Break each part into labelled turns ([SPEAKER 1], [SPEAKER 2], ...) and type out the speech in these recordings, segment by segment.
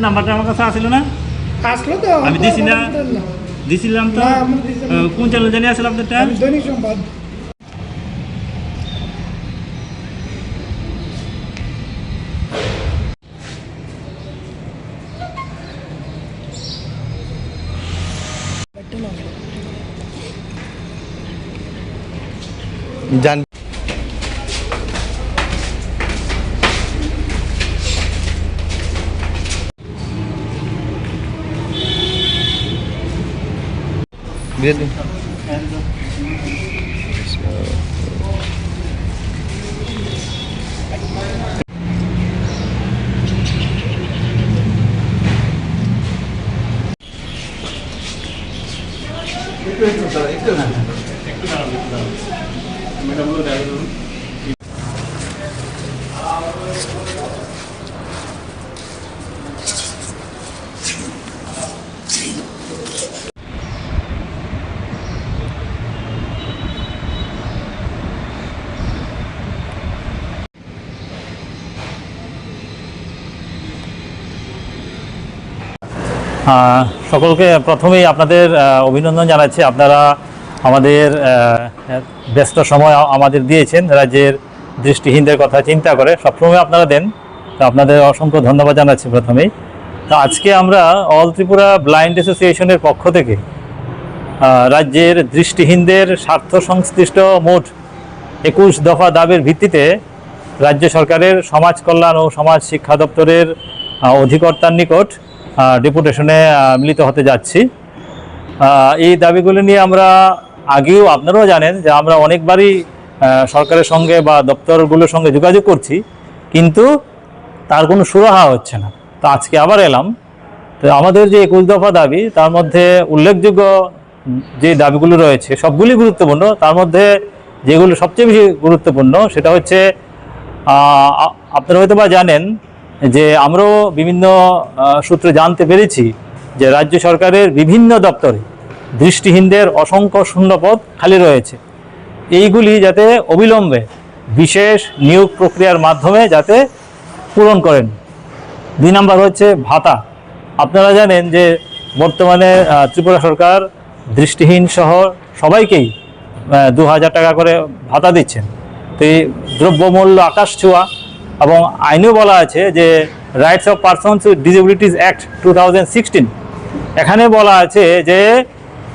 [SPEAKER 1] নাম্বারটা আমার কাছে আসলো না,
[SPEAKER 2] আসলো তো
[SPEAKER 1] আমি দিছি না, দিছিলাম তো। কোন চ্যানেল জানি আসলে আপনারটা?
[SPEAKER 2] দৈনিক সংবাদ।
[SPEAKER 3] জান
[SPEAKER 1] সকলকে প্রথমেই আপনাদের অভিনন্দন জানাচ্ছি। আপনারা আমাদের ব্যস্ত সময় আমাদের দিয়েছেন রাজ্যের দৃষ্টিহীনদের কথা চিন্তা করে, সবসময় আপনারা দেন, তো আপনাদের অসংখ্য ধন্যবাদ জানাচ্ছি প্রথমেই। তো আজকে আমরা অল ত্রিপুরা ব্লাইন্ড অ্যাসোসিয়েশনের পক্ষ থেকে রাজ্যের দৃষ্টিহীনদের স্বার্থ সংশ্লিষ্ট মোট 21 দফা দাবির ভিত্তিতে রাজ্য সরকারের সমাজ কল্যাণ ও সমাজ শিক্ষা দপ্তরের অধিকর্তার নিকট ডেপুটেশনে মিলিত হতে যাচ্ছি। এই দাবিগুলো নিয়ে আমরা আগেও, আপনারাও জানেন যে আমরা অনেকবারই সরকারের সঙ্গে বা দপ্তরগুলোর সঙ্গে যোগাযোগ করছি, কিন্তু তার কোনো সুরাহা হচ্ছে না। তো আজকে আবার এলাম। তো আমাদের যে 21 দফা দাবি, তার মধ্যে উল্লেখযোগ্য যে দাবিগুলো রয়েছে সবগুলি গুরুত্বপূর্ণ। তার মধ্যে যেগুলো সবচেয়ে বেশি গুরুত্বপূর্ণ সেটা হচ্ছে, আপনারা হয়তো বা জানেন যে আমরাও বিভিন্ন সূত্রে জানতে পেরেছি যে রাজ্য সরকারের বিভিন্ন দপ্তরে দৃষ্টিহীনদের অসংখ্য শূন্যপদ খালি রয়েছে। এইগুলি যাতে অবিলম্বে বিশেষ নিয়োগ প্রক্রিয়ার মাধ্যমে যাতে পূরণ করেন। 2 নম্বর হচ্ছে ভাতা। আপনারা জানেন যে বর্তমানে ত্রিপুরা সরকার দৃষ্টিহীন সহ সবাইকেই 2000 টাকা করে ভাতা দিচ্ছেন। তো এই দ্রব্যমূল্য আকাশ ছোঁয়া, এবং আইনেও বলা আছে যে rights of persons with disabilities act 2016, এখানে বলা আছে যে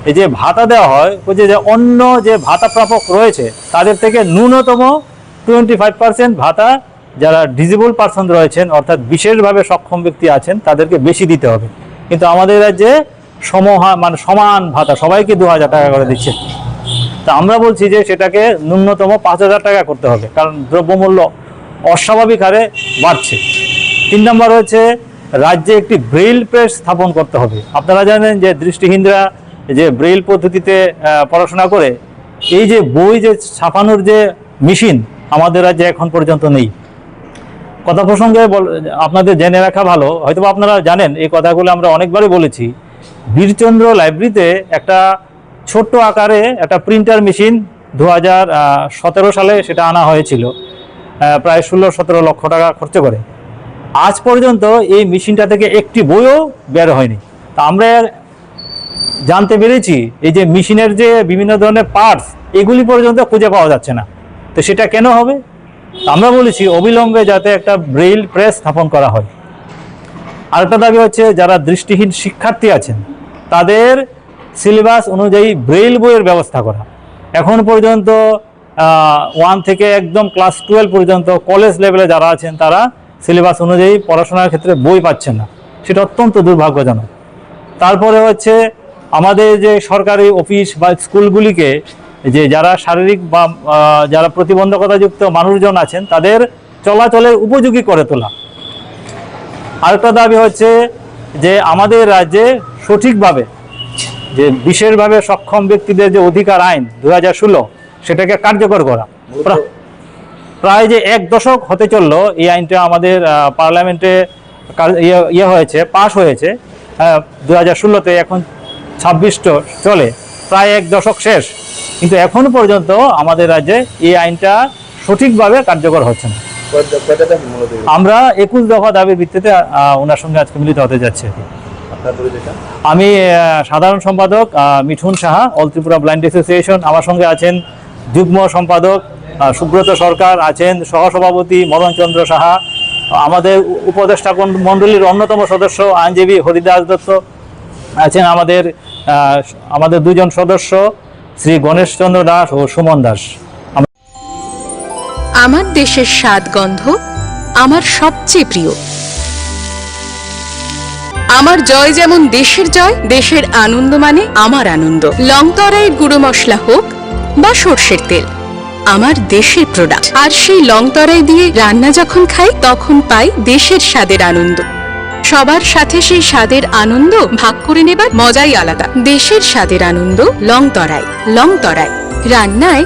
[SPEAKER 1] এই যে ভাতা দেওয়া হয়, যে অন্য যে ভাতা প্রাপক রয়েছে তাদের থেকে ন্যূনতম 25% ভাতা যারা ডিসেবল পারসন রয়েছেন, অর্থাৎ বিশেষভাবে সক্ষম ব্যক্তি আছেন, তাদেরকে বেশি দিতে হবে। কিন্তু আমাদের রাজ্যে সমান ভাতা সবাইকে 2000 টাকা করে দিচ্ছে। তা আমরা বলছি যে সেটাকে ন্যূনতম 5000 টাকা করতে হবে, কারণ দ্রব্যমূল্য অস্বাভাবিক হারে বাড়ছে। 3 নম্বর হচ্ছে রাজ্যে একটি ব্রেইল প্রেস স্থাপন করতে হবে। আপনারা জানেন যে দৃষ্টিহীনরা যে ব্রেইল পদ্ধতিতে পড়াশোনা করে, এই যে বই যে ছাপানোর যে মেশিন আমাদের রাজ্যে এখন পর্যন্ত নেই। কথা প্রসঙ্গে আপনাদের জেনে রাখা ভালো, হয়তো আপনারা জানেন এই কথাগুলো আমরা অনেকবারই বলেছি। বীরচন্দ্র লাইব্রেরিতে একটা ছোট্ট আকারে একটা প্রিন্টার মেশিন 2017 সালে সেটা আনা হয়েছিল, প্রায় 16-17 লক্ষ টাকা খরচ করে। আজ পর্যন্ত এই মেশিনটা থেকে একটি বইও বের হয়নি। তা আমরা জানতে পেরেছি এই যে মেশিনের যে বিভিন্ন ধরনের পার্টস, এগুলি পর্যন্ত খুঁজে পাওয়া যাচ্ছে না। তো সেটা কেন হবে? আমরা বলেছি অবিলম্বে যাতে একটা ব্রেইল প্রেস স্থাপন করা হয়। আরেকটা দাবি হচ্ছে যারা দৃষ্টিহীন শিক্ষার্থী আছেন তাদের সিলেবাস অনুযায়ী ব্রেইল বইয়ের ব্যবস্থা করা। এখন পর্যন্ত 1 থেকে একদম ক্লাস 12 পর্যন্ত কলেজ লেভেলে যারা আছেন তারা সিলেবাস অনুযায়ী পড়াশোনার ক্ষেত্রে বই পাচ্ছেন না, সেটা অত্যন্ত দুর্ভাগ্যজনক। তারপরে হচ্ছে আমাদের যে সরকারি অফিস বা স্কুলগুলিকে যে যারা শারীরিক বা যারা প্রতিবন্ধকতাযুক্ত মানুষজন আছেন তাদের চলাচলের উপযোগী করে তোলা। আরেকটা দাবি হচ্ছে যে আমাদের রাজ্যে সঠিকভাবে যে বিশেষভাবে সক্ষম ব্যক্তিদের যে অধিকার আইন 2016 সেটাকে কার্যকর করা। প্রায় যে 1 দশক হতে চললো এই আইনটা আমাদের পার্লামেন্টে হয়েছে, পাশ হয়েছে 2016-তে, এখন 26 চলে, প্রায় 1 দশক শেষ, কিন্তু এখনো পর্যন্ত আমাদের রাজ্যে এই আইনটা সঠিকভাবে কার্যকর হচ্ছে না।
[SPEAKER 2] কয়টা দাবি মূলত এগুলো?
[SPEAKER 1] আমরা 21 দফা দাবির ভিত্তিতে ওনার সঙ্গে আজকে মিলিত হতে যাচ্ছি।
[SPEAKER 2] আপনার পরিচয়টা?
[SPEAKER 1] আমি সাধারণ সম্পাদক Mithun Saha, all Tripura blind association. আমার সঙ্গে আছেন যুগ্ম সম্পাদক সুব্রত সরকার, আছেন সহসভাপতি মদন চন্দ্র সাহা, আমাদের উপদেষ্টা মণ্ডলীর অন্যতম সদস্য আইনজীবী হরিদাস দত্ত, আছেন আমাদের দুজন সদস্য শ্রী গণেশ চন্দ্র দাস ও সুমন দাস।
[SPEAKER 3] আমার দেশের স্বাদ গন্ধ আমার সবচেয়ে প্রিয়। আমার জয় যেমন দেশের জয়, দেশের আনন্দ মানে আমার আনন্দ। লংতরাইয়ের গুঁড়ো মশলা হোক বা সর্ষের তেল, আমার দেশের প্রোডাক্ট। আর সেই লংতরাই দিয়ে রান্না যখন খাই তখন পাই দেশের স্বাদের আনন্দ। সবার সাথে সেই স্বাদের আনন্দ ভাগ করে নেবার মজাই আলাদা। দেশের স্বাদের আনন্দ লংতরাই। লংতরাই রান্নায়